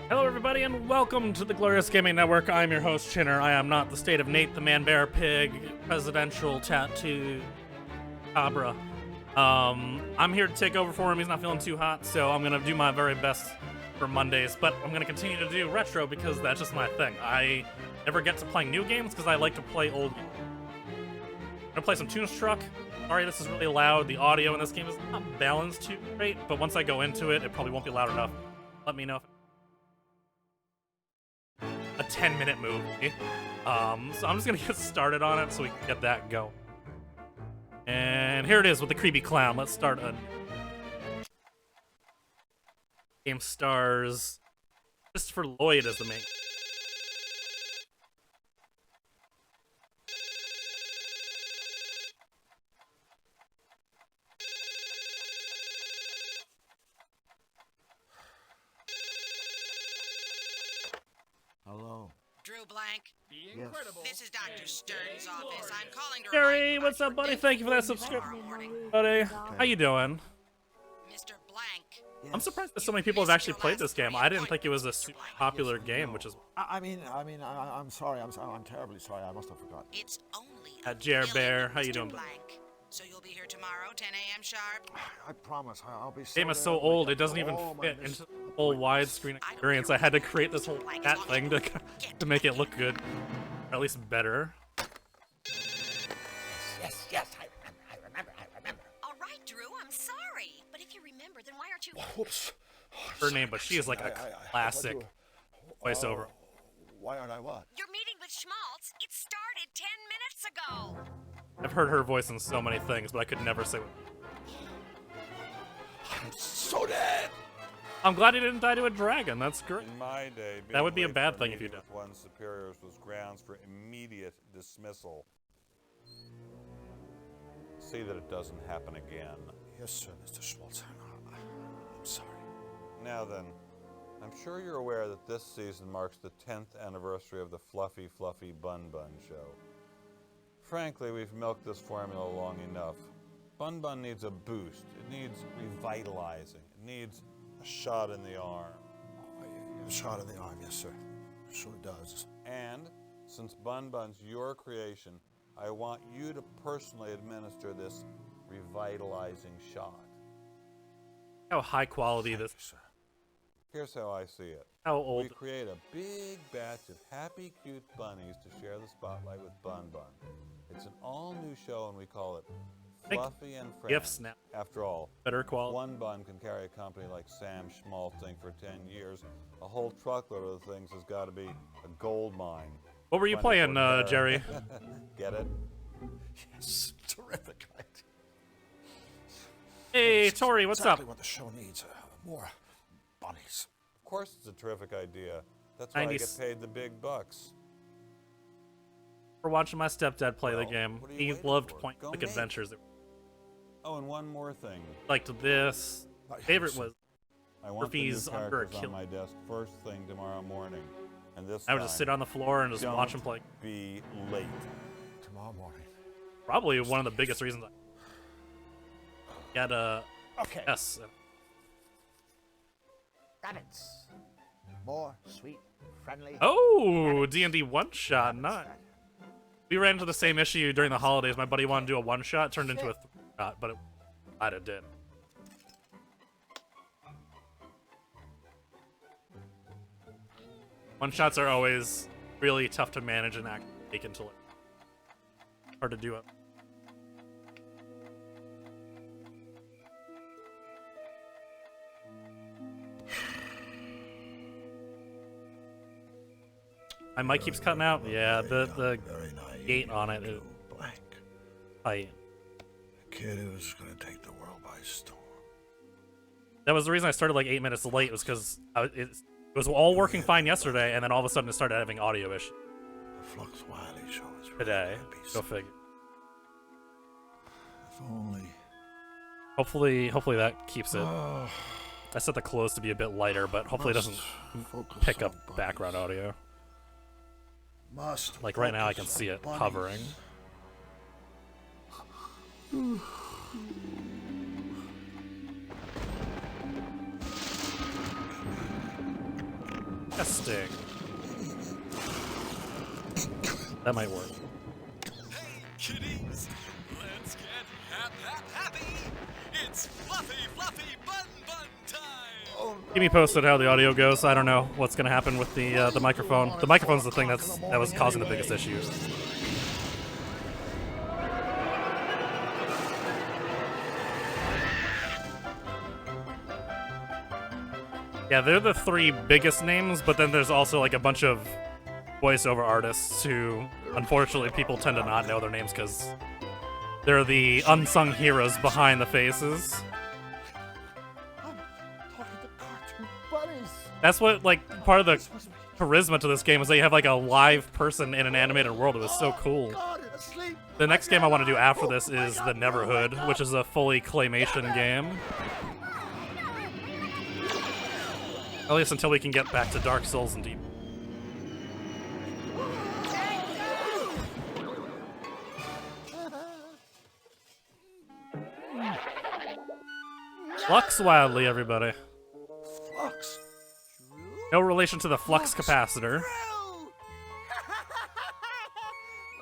Hello everybody and welcome to the Glorious Gaming Network. I'm your host, Chinner. I am not the state of Nate, the man, bear, pig, presidential tattoo, cabra. I'm here to take over for him. He's not feeling too hot, so I'm going to do my very best for Mondays, but I'm going to continue to do retro because that's just my thing. I never get to play new games because I like to play old games. I'm going to play some Toonstruck. Sorry, this is really loud. The audio in this game is not balanced too great, but once I go into it, it probably won't be loud enough. Let me know if a 10-minute movie. So I'm just gonna get started on it so we can get that going. And here it is with the creepy clown. Let's start a game. Stars Christopher Lloyd as the main. Hello. Drew Blanc. Yes. This is Dr. Stern's office. I'm calling to Gary, remind what's you up, about buddy? your Thank you for that tomorrow subscription, morning. buddy. How you doing? Mr. Blanc. Yes. I'm surprised that so many people have actually played this game. I didn't think it was a super popular game, which is I'm sorry. I'm terribly sorry. I must have forgotten. It's only At Jer Bear. How you Mr. doing? Blanc. So you'll be here tomorrow, 10 a.m. sharp? I promise. I'll be. Game is so old, it doesn't even fit into the whole widescreen experience. I had to create this whole cat thing to make it look good, or at least better. Yes, I remember. All right, Drew, I'm sorry. But if you remember, then why aren't you... Whoops. Her name, but she is like a classic voiceover. Why aren't I what? Your meeting with Schmaltz, it started 10 minutes ago. I've heard her voice in so many things, but I could never say. I'm so dead. I'm glad he didn't die to a dragon. That's great. In my day, That would be a being late bad for thing if you meeting did. with one's superiors was grounds for immediate dismissal. See that it doesn't happen again. Yes, sir, Mr. Schmaltz. I'm sorry. Now then, I'm sure you're aware that this season marks the 10th anniversary of the Fluffy Bun Bun show. Frankly, we've milked this formula long enough. Bun Bun needs a boost. It needs revitalizing. It needs a shot in the arm. A shot in the arm, yes, sir. Sure does. And since Bun Bun's your creation, I want you to personally administer this revitalizing shot. How high quality this. Sir. Here's how I see it. How old. We create a big batch of happy, cute bunnies to share the spotlight with Bun Bun. It's an all-new show, and we call it Fluffy and Friends. Gifts now. After all, Better quality. one bun can carry a company like Sam Schmalting for 10 years. A whole truckload of the things has got to be a gold mine. What were you playing, 24 Jerry? Get it? Yes, terrific idea. Hey, That's Tori, what's exactly up? what the show needs. More bunnies. Of course it's a terrific idea. That's why I 90s. get paid the big bucks. For watching my stepdad play the Well, game. what are you He waiting loved for? point Go click make adventures. Oh, and one more thing. Liked this. Favorite was I want the new Murphy's Under a characters Kill. on my desk first thing tomorrow morning. And this I would just sit on the floor and just don't watch him play. be late. Tomorrow morning. Probably one of the biggest reasons I got a Okay. S. Rabbits. More sweet, friendly. Oh, D&D one-shot, not. We ran into the same issue during the holidays. My buddy wanted to do a one-shot, turned into a three-shot, but it did. One-shots are always really tough to manage and act take until it hard to do it. My mic keeps cutting out. Yeah, the Very naive. gate on it is Blank. tight. A kid who's gonna take the world by storm. That was the reason I started like 8 minutes late, was because it was all working fine yesterday, and then all of a sudden it started having audio issues The Flux Wiley show is really today. gonna be Go something. figure. If only. Hopefully that keeps it. Oh, I set the close to be a bit lighter, but hopefully it doesn't focus pick on up bunnies. background audio. Must Like right now I can focus see on it bunnies. hovering. Testing. That might work. Hey, kiddies, let's get happy. It's fluffy bun time. Keep me posted how the audio goes. I don't know what's gonna happen with the microphone. The microphone's the thing that was causing the biggest issues. Yeah, they're the three biggest names, but then there's also like a bunch of voiceover artists who, unfortunately, people tend to not know their names because they're the unsung heroes behind the faces. I'm talking to cartoon buddies. That's what, like, part of the charisma to this game is that you have like a live person in an animated world. It was so cool. God, asleep. The next game I want to do after this is The Neverhood, which is a fully claymation game. At least until we can get back to Dark Souls and Deep. Flux wildly, everybody. Flux. No relation to the flux capacitor.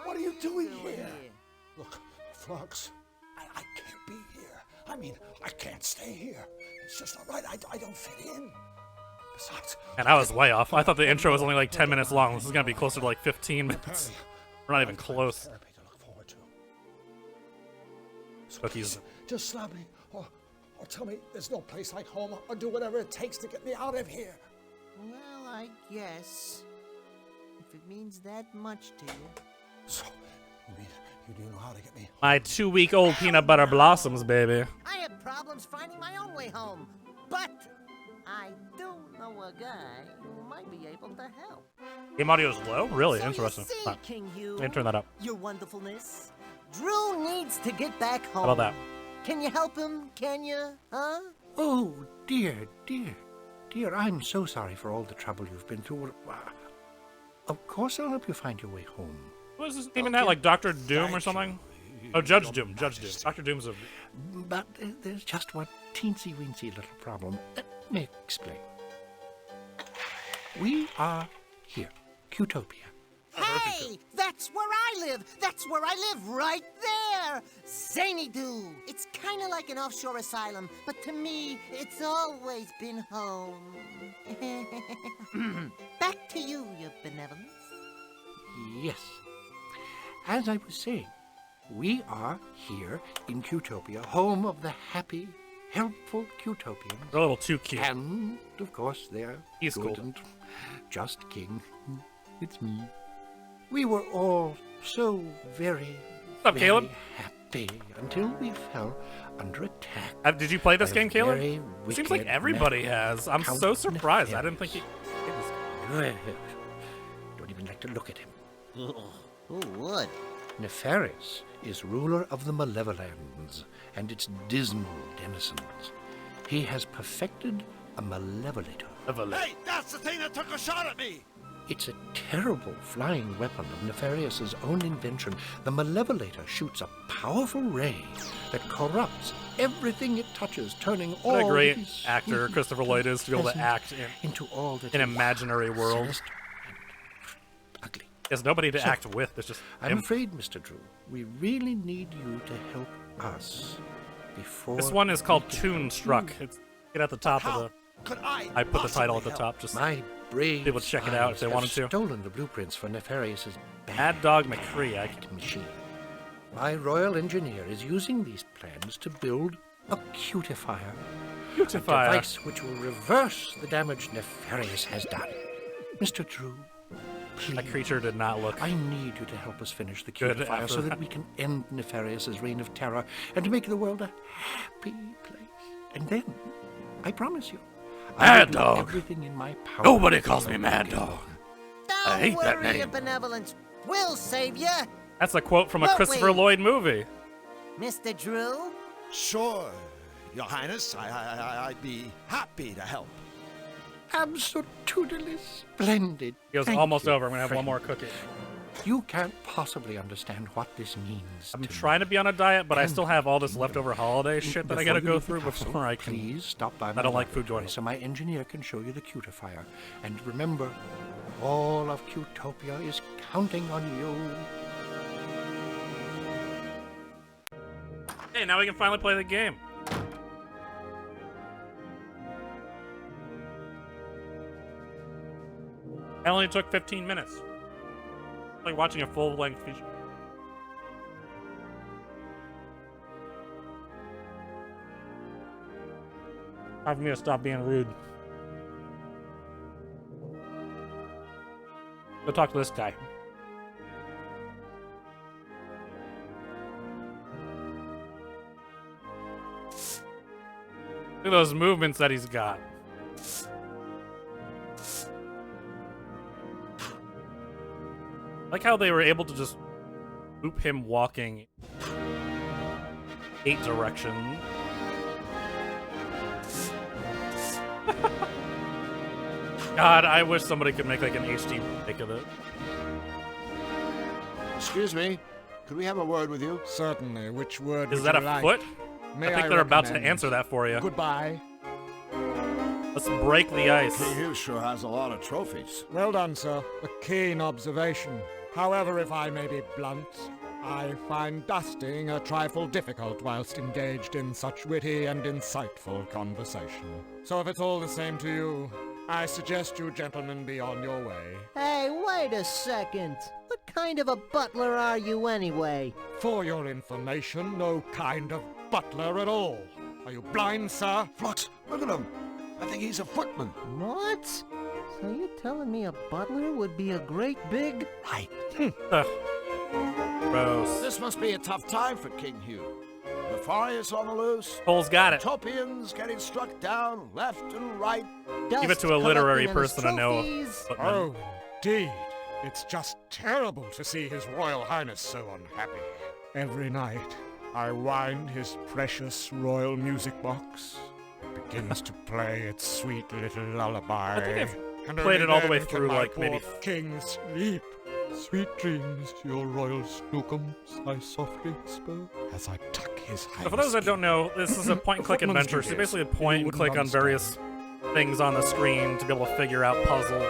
What are you doing here? Look, Flux, I can't be here. I mean, I can't stay here. It's just not right. I don't fit in. Besides, And I was way off. I thought the intro was only like 10 minutes long. This is going to be closer to like 15 minutes. We're not even close. therapy to look forward to. So Cookies. please, just slap me, or tell me there's no place like home, or do whatever it takes to get me out of here. Well, I guess. If it means that much to you. So, you mean you do know how to get me? My 2-week-old peanut butter blossoms, baby. I had problems finding my own way home, but I do know a guy who might be able to help. Game audio is low? Really? So Interesting. You see, Huh. King Hugh, Let me turn that up. your wonderfulness, Drew needs to get back home. How about that? Can you help him? Can you? Huh? Oh, dear, I'm so sorry for all the trouble you've been through. Of course I'll help you find your way home. What is this even that? Like Dr. Doom or something? Oh, Judge Doom. Judge Doom. Dr. Doom's a... But there's just one teensy-weensy little problem. Let me explain. We are here, Qtopia. Hey, that's where I live. That's where I live, right there. Zany Doo. It's kind of like an offshore asylum, but to me, it's always been home. Back to you, your benevolence. Yes. As I was saying, we are here in Qtopia, home of the happy, helpful Qtopians. They're a little too cute. And, of course, they're He's good cool. and just king. It's me. We were all so very, What's up, very Caleb? happy until we fell under attack. Did you play this by a game, Caleb? very Seems like wicked everybody man. has. I'm Count so surprised. I Nefarious. didn't think he... Well, don't even like to look at him. Who would? Nefarious is ruler of the Malevolands and its dismal denizens. He has perfected a malevolator. Hey, that's the thing that took a shot at me. It's a terrible flying weapon of Nefarious' own invention. The malevolator shoots a powerful ray that corrupts everything it touches, turning all What a great that is actor sweet Christopher Lloyd is to be able to pleasant act into all that in is imaginary world. sinister and ugly. There's nobody to So, act with. There's just I'm him. afraid, Mr. Drew, we really need you to help us before. This one is called we get Toonstruck. It's get at the top of How the... could I I put the title at the possibly top. Just My brave People check it out if they spies wanted have to. stolen the blueprints for Nefarious's Mad Dog McCree. machine. My royal engineer is using these plans to build a cutifier. A Cutifier. device which will reverse the damage Nefarious has done. Mr. Drew, please. That creature did not look... I need you to help us finish the Good cutifier after so that that. we can end Nefarious's reign of terror and to make the world a happy place. And then, I promise you, I Mad will do Dog. everything in my power. Nobody calls to me help Mad you get Dog. Don't hate that worry, your name. benevolence. We'll save you, That's a quote from a Won't Christopher we? Lloyd movie. Mr. Drew. Sure, Your Highness. I'd be happy to help. Absolutely splendid. It was Thank almost you, over. I'm going to have one friend. more cookie. You can't possibly understand what this means. I'm to trying to be on a diet, but I still have all this leftover holiday shit that I gotta go through before I can. Please stop by. I don't like food journal. so my engineer can show you the cutifier. And remember, all of Cutopia is counting on you. Hey, now we can finally play the game. It only took 15 minutes. It's like watching a full-length feature. Time for me to stop being rude. Go talk to this guy. Look at those movements that he's got. I like how they were able to just loop him walking 8 directions. God, I wish somebody could make like an HD remake of it. Excuse me, could we have a word with you? Certainly. Which word Is would that you a like? foot? May I think they're about to recommend? answer that for you. Goodbye. Let's break the ice. King Hugh sure has a lot of trophies. Well done, sir. A keen observation. However, if I may be blunt, I find dusting a trifle difficult whilst engaged in such witty and insightful conversation. So if it's all the same to you, I suggest you gentlemen be on your way. Hey, wait a second. What kind of a butler are you anyway? For your information, no kind of butler at all. Are you blind, sir? Flux, look at him. I think he's a footman. What? So you're telling me a butler would be a great big... Right. Ugh. Gross. This must be a tough time for King Hugh. Nefarious on the loose. Cole's got it. Utopians getting struck down left and right. Give it to a literary person to know. Footman. Oh, indeed. It's just terrible to see His Royal Highness so unhappy. Every night, I wind his precious royal music box. It begins to play its sweet little lullaby. I think I've And played only it all the way then can through, my like, maybe poor king sleep. Sweet dreams to your royal snookums, I softly whisper as I tuck his highness. So for those that don't know, this is a point-and-click Footman's adventure. So you duties. basically point You and click on wouldn't various things on the screen to be able to figure out puzzle,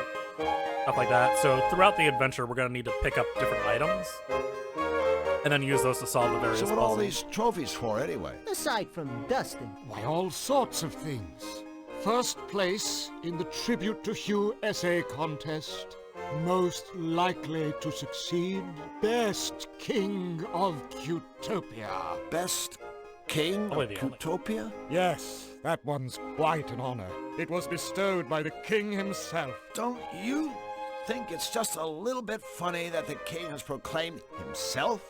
stuff like that. So throughout the adventure, we're going to need to pick up different items and then use those to solve the various So what puzzles. all these trophies for anyway? Aside from dusting. Why, all sorts of things. First place in the Tribute to Hugh essay contest. Most likely to succeed. Best King of Cutopia. Best King Only of the only. Cutopia? Yes, that one's quite an honor. It was bestowed by the king himself. Don't you think it's just a little bit funny that the king has proclaimed himself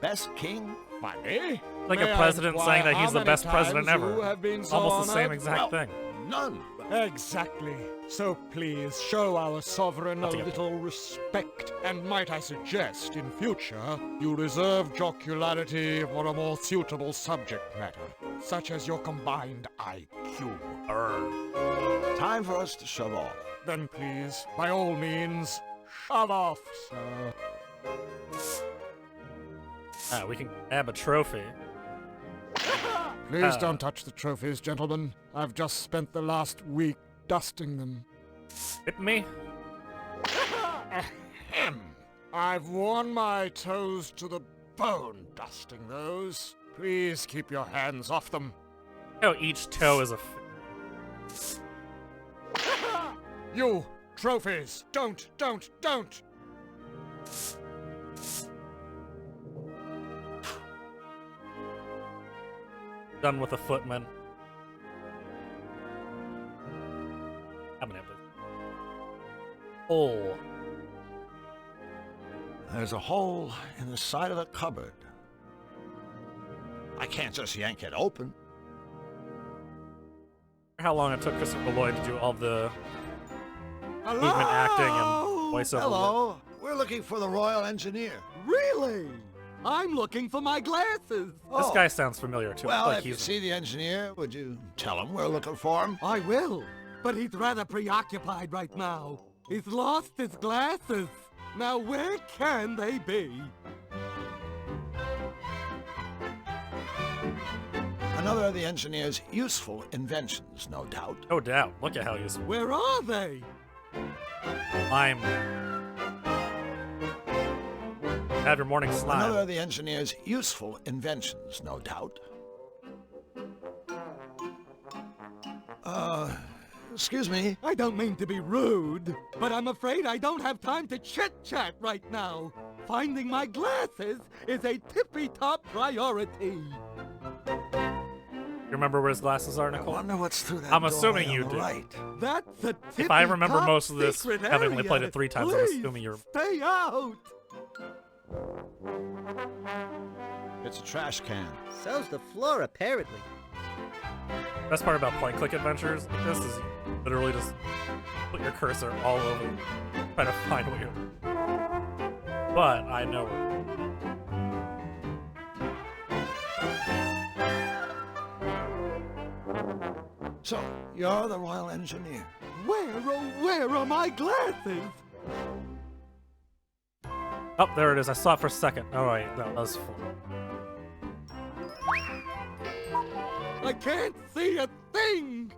best king? Funny? Like May a I president inquire saying that how he's the many best president times ever. you have been so Almost the same honored? exact Well, thing. None. Exactly. So please show our sovereign a I'll take it. little respect. And might I suggest, in future, you reserve jocularity for a more suitable subject matter, such as your combined IQ. Time for us to shove off. Then please, by all means, shove off, sir. We can grab a trophy. Please don't touch the trophies, gentlemen. I've just spent the last week dusting them. Hit me? I've worn my toes to the bone dusting those. Please keep your hands off them. Oh, each toe is a... You, trophies, don't! Done with a footman. I'm gonna have to... Hole. There's a hole in the side of the cupboard. I can't just yank it open. How long it took Christopher Lloyd to do all the movement acting and voiceover. Hello. We're looking for the royal engineer. Really? I'm looking for my glasses. This guy sounds familiar too. Well, Like if you he's see the engineer, would you tell him we're looking for him? I will, but he's rather preoccupied right now. He's lost his glasses. Now where can they be? Another of the engineer's useful inventions, no doubt. No doubt. Look at how he's. Where are they? Slime. Have your morning slime. Another of the engineer's useful inventions, no doubt. Excuse me. I don't mean to be rude, but I'm afraid I don't have time to chit-chat right now. Finding my glasses is a tippy-top priority. You remember where his glasses are, I Nicole? wonder what's through that I'm doorway assuming on you the do. right. That's a If I remember tippy-top most of this, secret having only area. played it 3 times, I'm Please assuming you're. stay out. It's a trash can. So's the floor, apparently. Best part about point-click adventures like this is you literally just put your cursor all over, try to find what you're. But I know where. So, you're the Royal Engineer. Where are my glasses? Oh, there it is. I saw it for a second. Oh, wait. No, that was full. I can't see a thing.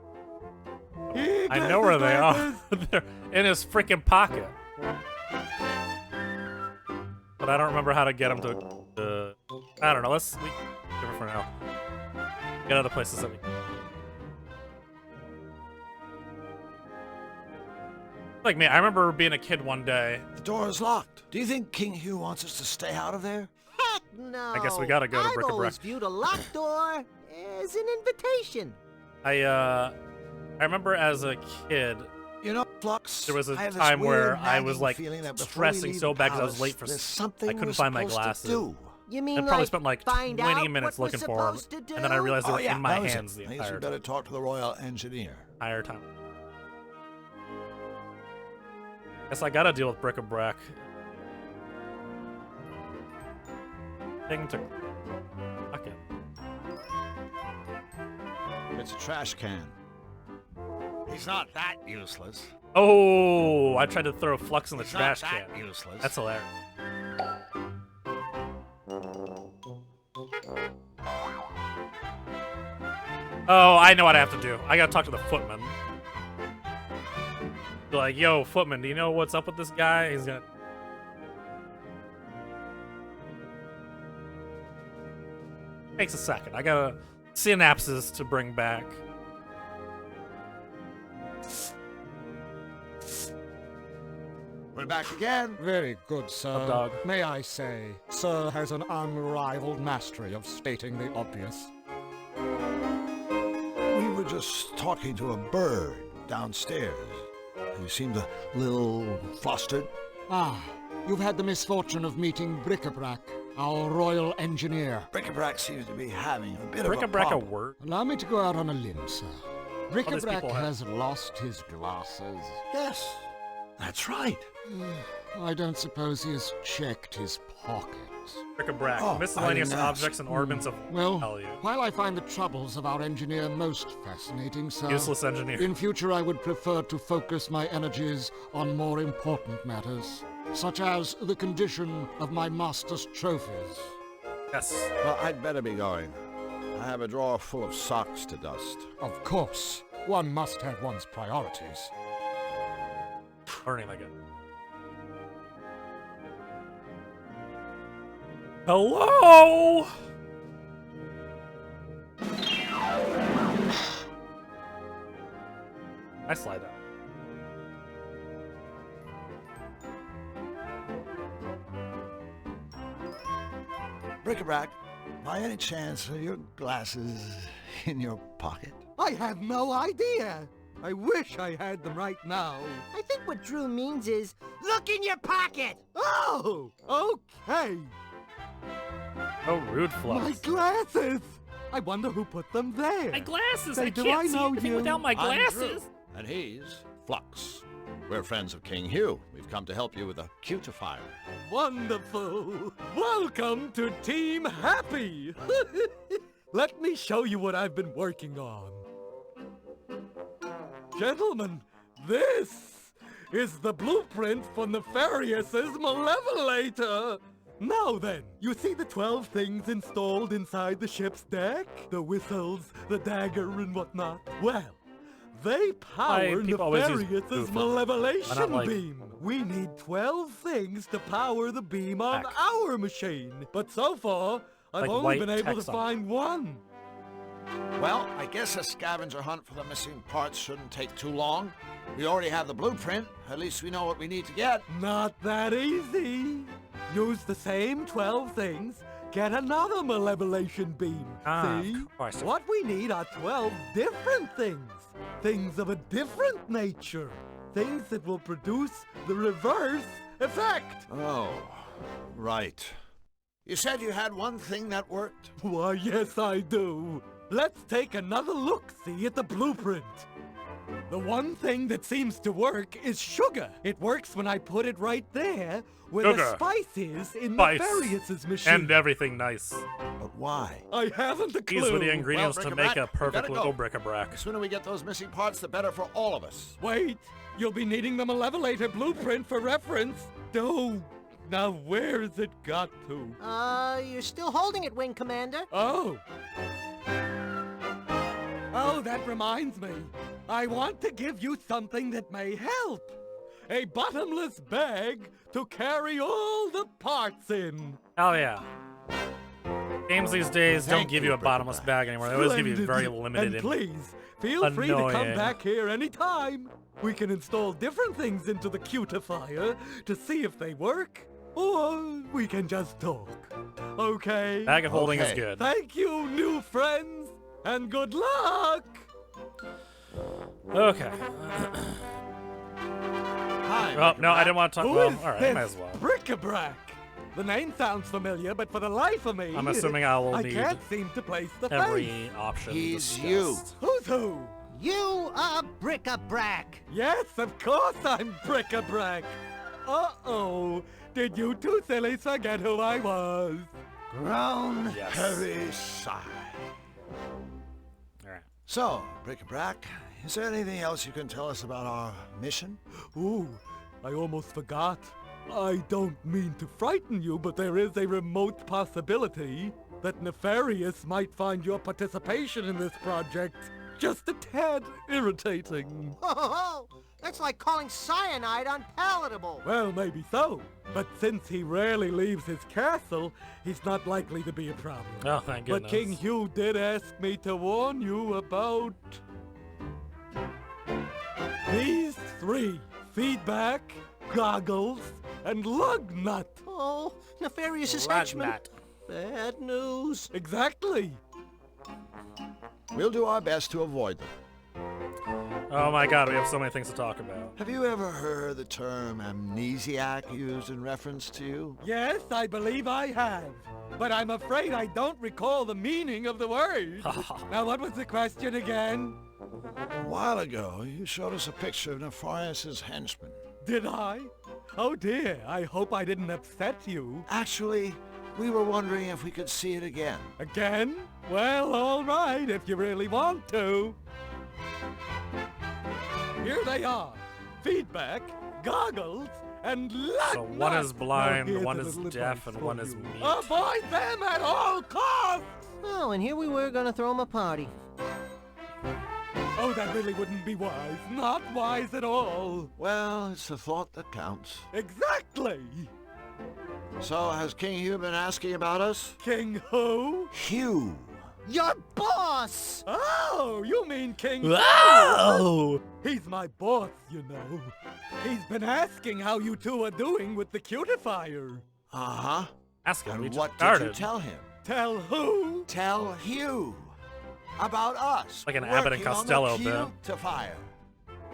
Here, I know where they are. glasses. They're in his freaking pocket. But I don't remember how to get him to. I don't know. Let's give it for now. Get other places that we. Like me, I remember being a kid one day. The door is locked. Do you think King Hugh wants us to stay out of there? Heck no. I guess we gotta go to I've Bric-a-Brac. always viewed a locked door as an invitation. I remember as a kid, You know, Flux, there was a I have this time where weird I was nagging like feeling that before we stressing leave so the bad because I was palace, late for. there's something I couldn't we're find my supposed to glasses. do. You mean I probably like spent like find 20 out minutes what looking we're for them, supposed to and then I do? realized they were in my that was hands it. the I guess entire you better talk to the Royal Engineer. time. Guess I gotta deal with Bric-a-Brac. Thing to. Okay. It's a trash can. He's not that useless. Oh, I tried to throw Flux in the He's trash not can. that useless. That's hilarious. Oh, I know what I have to do. I gotta talk to the footman. Be like, yo, footman, do you know what's up with this guy? He's gonna. Takes a second. I gotta synapses to bring back. We're back again. Very good, sir. Up, dog. May I say, sir has an unrivaled mastery of stating the obvious. We were just talking to a bird downstairs. He seemed a little flustered. Ah, you've had the misfortune of meeting Bric-a-Brac, our royal engineer. Bric-a-Brac seems to be having a bit of a Bric-a-Brac a problem. word? Allow me to go out on a limb, sir. Bric-a-Brac people have- has lost his glasses. Yes, that's right. I don't suppose he has checked his pockets. Bric-a-Brac. Oh, I Miscellaneous didn't ask. objects and ornaments of Well, value. while I find the troubles of our engineer most fascinating, sir, Useless engineer. in future I would prefer to focus my energies on more important matters, such as the condition of my master's trophies. Yes. Well, I'd better be going. I have a drawer full of socks to dust. Of course, one must have one's priorities. Learning like it. Hello? I slide down. Bric-a-Brac, by any chance are your glasses in your pocket? I have no idea. I wish I had them right now. I think what Drew means is, look in your pocket! Oh, okay. Oh, rude My Flux. glasses. I wonder who put them there. My glasses! Say, I do can't I see know anything you? without my I'm Drew, glasses! and he's Flux. We're friends of King Hugh. We've come to help you with a cutifier. Wonderful. Welcome to Team Happy. Let me show you what I've been working on. Gentlemen, this is the blueprint for Nefarious's Malevolator. Now then, you see the 12 things installed inside the ship's deck? The whistles, the dagger, and whatnot? Well, they power people always use Nefarious's Goof. Malevolation Why not, like, beam. We need 12 things to power the beam on Back. our machine. But so far, I've Like only white been able to text on it. find one. Well, I guess a scavenger hunt for the missing parts shouldn't take too long. We already have the blueprint. At least we know what we need to get. Not that easy. Use the same 12 things, get another Malevolation beam. See? Of course. What we need are 12 different things. Things of a different nature. Things that will produce the reverse effect. Oh, right. You said you had one thing that worked? Why, yes, I do. Let's take another look-see at the blueprint. The one thing that seems to work is sugar. It works when I put it right there where the Sugar. spice is in Spice. Nefarious' machine. And everything nice. But why? I haven't a clue. These were the ingredients Well, to make a bric-a-brac, we perfect gotta little go. bric-a-brac. The sooner we get those missing parts, the better for all of us. Wait, you'll be needing the Malevolator blueprint for reference. Oh, now where's it got to? You're still holding it, Wing Commander. Oh. Oh, that reminds me. I want to give you something that may help. A bottomless bag to carry all the parts in. Hell yeah. Games these days don't Thank give you, you a bottomless bag anymore. They always give you very Splendid. limited. And please, feel free to come annoying. back here anytime. We can install different things into the cutifier to see if they work, or we can just talk. Okay? Bag of holding is Okay. good. Thank you, new friends, and good luck! Okay. Hi. Oh, no, I didn't want to talk. Who Well, is alright, this might as well. bric-a-brac? The name sounds familiar, but for the life of me, I'm assuming I will need can't seem to place the face. Every option. He's discussed. Who's who? You are bric-a-brac. Yes, of course I'm bric-a-brac. Uh-oh. Did you two sillies forget who I was? Grown Yes. Harry sigh. Alright. So, bric-a-brac, is there anything else you can tell us about our mission? Ooh, I almost forgot. I don't mean to frighten you, but there is a remote possibility that Nefarious might find your participation in this project just a tad irritating. Oh, that's like calling cyanide unpalatable. Well, maybe so. But since he rarely leaves his castle, he's not likely to be a problem. Oh, thank goodness. But King Hugh did ask me to warn you about these three: feedback, goggles, and lug nut. Oh, Nefarious' Lug henchman. nut. Bad news. Exactly. We'll do our best to avoid them. Oh my god, we have so many things to talk about. Have you ever heard the term amnesiac used in reference to you? Yes, I believe I have. But I'm afraid I don't recall the meaning of the word. Now, what was the question again? A while ago, you showed us a picture of Nefarious' henchman. Did I? Oh dear, I hope I didn't upset you. Actually, we were wondering if we could see it again. Again? Well, all right, if you really want to. Here they are. Feedback, goggles, and lug So one nut. is blind, Now, here's one a is little deaf, advice and for one is you. mute. Avoid them at all costs! Oh, and here we were gonna throw him a party. Oh, that really wouldn't be wise. Not wise at all. Well, it's the thought that counts. Exactly. So, has King Hugh been asking about us? King who? Hugh. Your boss! Oh, you mean King Whoa! He's my boss, you know. He's been asking how you two are doing with the cutifier. Uh-huh. Ask him. We And just what started. did you tell him? Tell who? Tell Hugh. About us. Like an Abbott and working on Costello the bit. cutifier.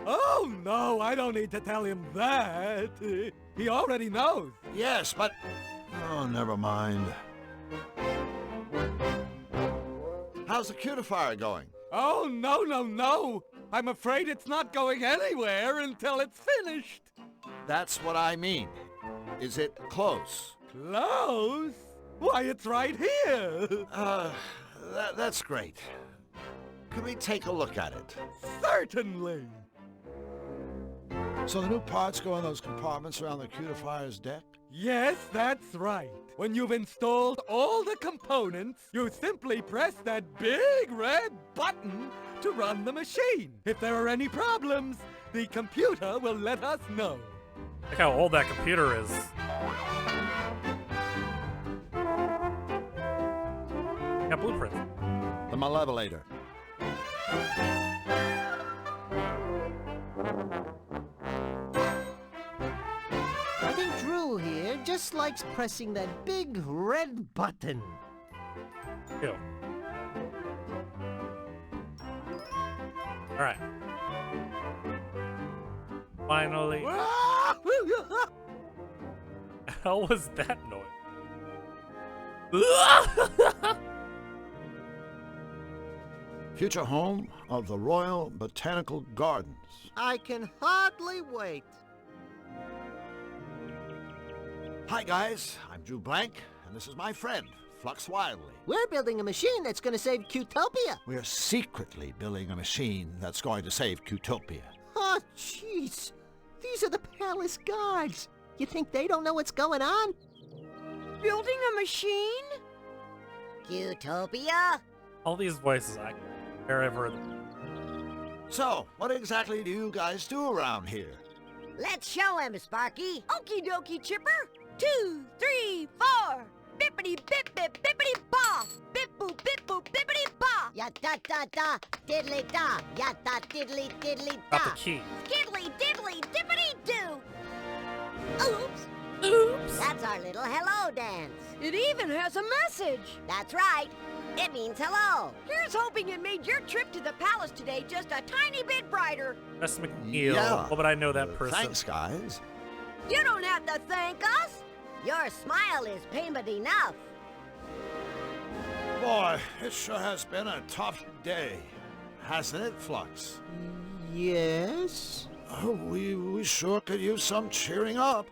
Oh, no, I don't need to tell him that. He already knows. Yes, but... Oh, never mind. How's the cutifier going? Oh, no. I'm afraid it's not going anywhere until it's finished. That's what I mean. Is it close? Close? Why, it's right here. That's great. Could we take a look at it? Certainly. So the new parts go in those compartments around the cutifier's deck? Yes, that's right. When you've installed all the components, you simply press that big red button to run the machine. If there are any problems, the computer will let us know. Look how old that computer is. Got blueprints. The Malevolator. I think Drew here just likes pressing that big red button. Ew. Alright. Finally. The hell was that noise? Future home of the Royal Botanical Gardens. I can hardly wait. Hi guys, I'm Drew Blanc, and this is my friend, Flux Wildly. We're building a machine that's going to save Cutopia. We're secretly building a machine that's going to save Cutopia. Oh, jeez. These are the palace guards. You think they don't know what's going on? Building a machine? Cutopia? All these voices, I wherever. So, what exactly do you guys do around here? Let's show him, Sparky. Okie dokie, Chipper. 2, 3, 4. Bippity bip bip bippity ba. Bip boop bippity ba. Ya da da da, diddly da. Ya da diddly diddly da. Got the key. Skiddly diddly dippity doo. Oops. Oops. That's our little hello dance. It even has a message. That's right. It means hello. Here's hoping it made your trip to the palace today just a tiny bit brighter. That's McNeil. Yeah. Oh, but I know that person. Thanks, guys. You don't have to thank us. Your smile is payment enough. Boy, it sure has been a tough day, hasn't it, Flux? Yes? Oh, we sure could use some cheering up.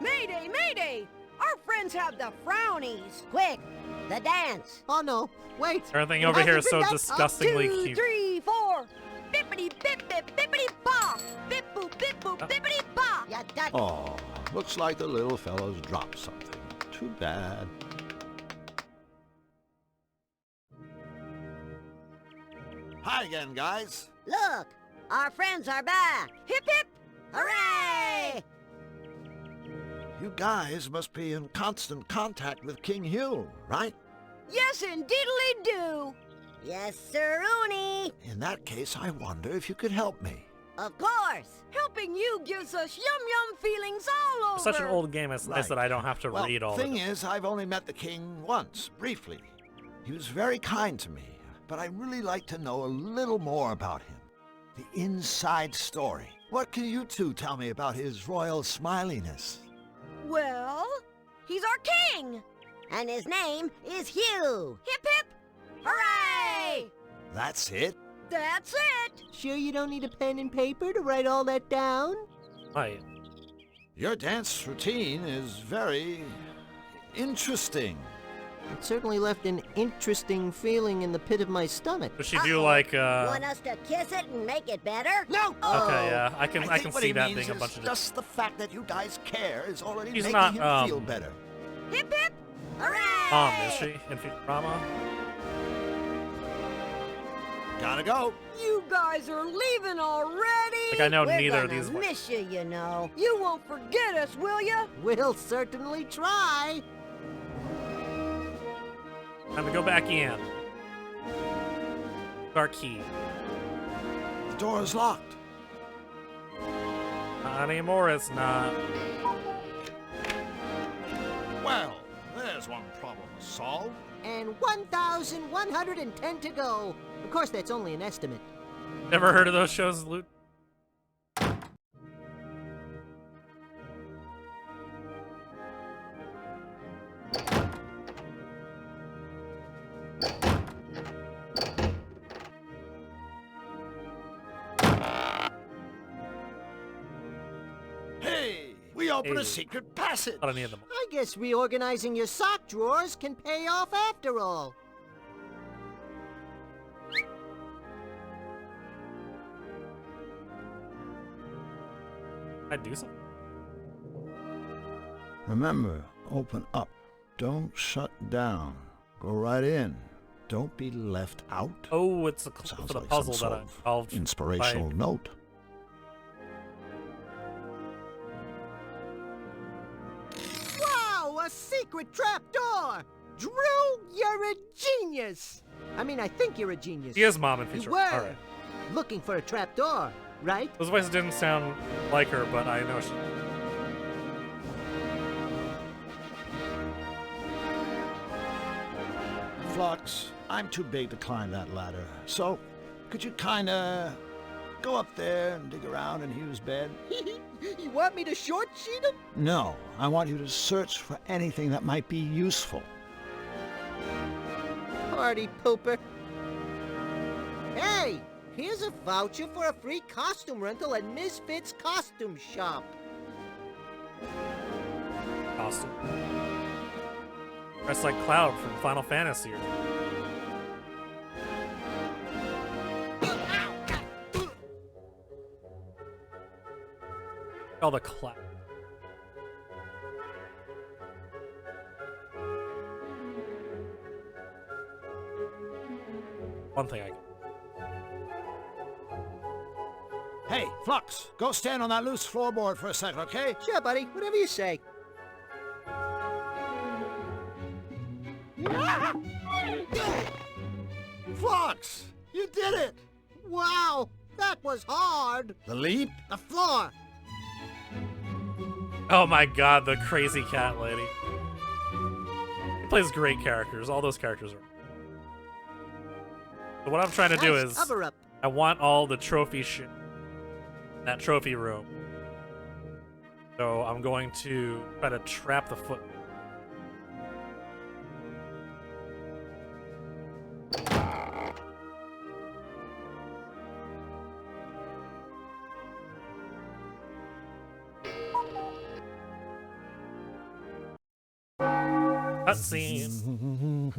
Mayday, mayday! Our friends have the frownies. Quick, the dance. Oh, no. Wait. Everything over here is so Up. disgustingly 2, cute. 3, 4. Bippity bip bip bippity ba. Bip boop bippity ba. Ya da. Oh, looks like the little fellow's dropped something. Too bad. Hi again, guys. Look, our friends are back. Hip hip, hooray! You guys must be in constant contact with King Hugh, right? Yes, indeedly do. Yes, sir, Rooney. In that case, I wonder if you could help me. Of course. Helping you gives us yum-yum feelings all over. It's such an old game. It's nice Right. that I don't have to Well, read all thing of it. is, I've only met the king once, briefly. He was very kind to me, but I'd really like to know a little more about him. The inside story. What can you two tell me about his royal smiliness? Well, he's our king. And his name is Hugh. Hip hip, hooray! That's it? That's it. Sure you don't need a pen and paper to write all that down? Right. Your dance routine is very interesting. It certainly left an interesting feeling in the pit of my stomach. Does she do like Want us to kiss it and make it better? No! Okay, yeah, I can think what see he that means being a is bunch of just the fact that you guys care is already She's making not, him feel better. Hip hip, hooray! is she? In Futurama? Gotta go. You guys are leaving already? Like I know We're neither of gonna these. miss you, you know. You won't forget us, will ya? We'll certainly try. Time to go back in. Our key. The door is locked. Not anymore, it's not. Well, there's one problem solved. And 1,110 to go. Of course, that's only an estimate. Never heard of those shows, Loot? Hey, we opened Hey. a secret passage. Not any of them. I guess reorganizing your sock drawers can pay off after all. I do something? Remember, open up. Don't shut down. Go right in. Don't be left out. Oh, it's a Sounds for the like puzzle some that sort I of solved. inspirational note. Wow, a secret trapdoor! Drew, you're a genius! I mean, I think you're a genius. He is Mom in You feature. were All right. looking for a trapdoor, right? Those voices didn't sound like her, but I know she. Flux, I'm too big to climb that ladder. So, could you kinda go up there and dig around in Hugh's bed? You want me to short sheet him? No, I want you to search for anything that might be useful. Party pooper. Hey, here's a voucher for a free costume rental at Misfits Costume Shop. Costume. Dressed like Cloud from Final Fantasy. Oh, the Cloud. One thing I. Hey, Flux, go stand on that loose floorboard for a second, okay? Sure, buddy. Whatever you say. Flux, you did it! Wow, that was hard. The leap? The floor. Oh my god, the crazy cat lady. He plays great characters. All those characters are. So what I'm trying to do Nice is, cover up. I want all the trophy shit in that trophy room. So I'm going to try to trap the foot. Cutscene.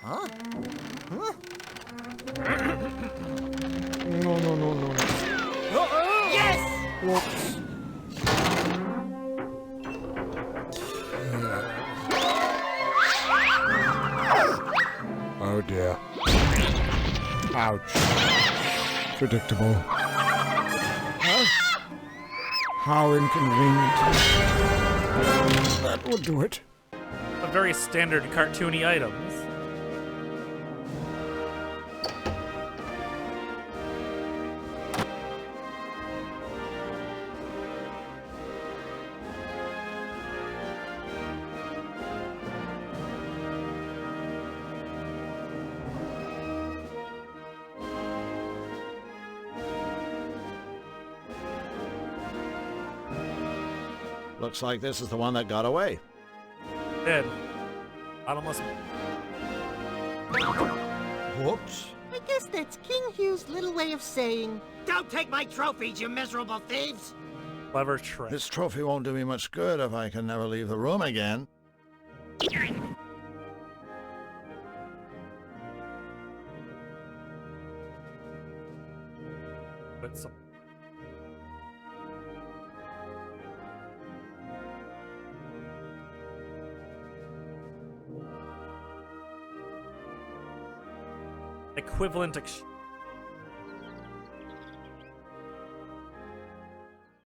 Huh? Huh? No. Yes! Whoops. Oh dear. Ouch. Predictable. Huh? How inconvenient. That will do it. A very standard cartoony items. Looks like this is the one that got away. Dead. Bottomless. Whoops. I guess that's King Hugh's little way of saying, "Don't take my trophies, you miserable thieves!" Clever trick. This trophy won't do me much good if I can never leave the room again. But some. Equivalent exchange.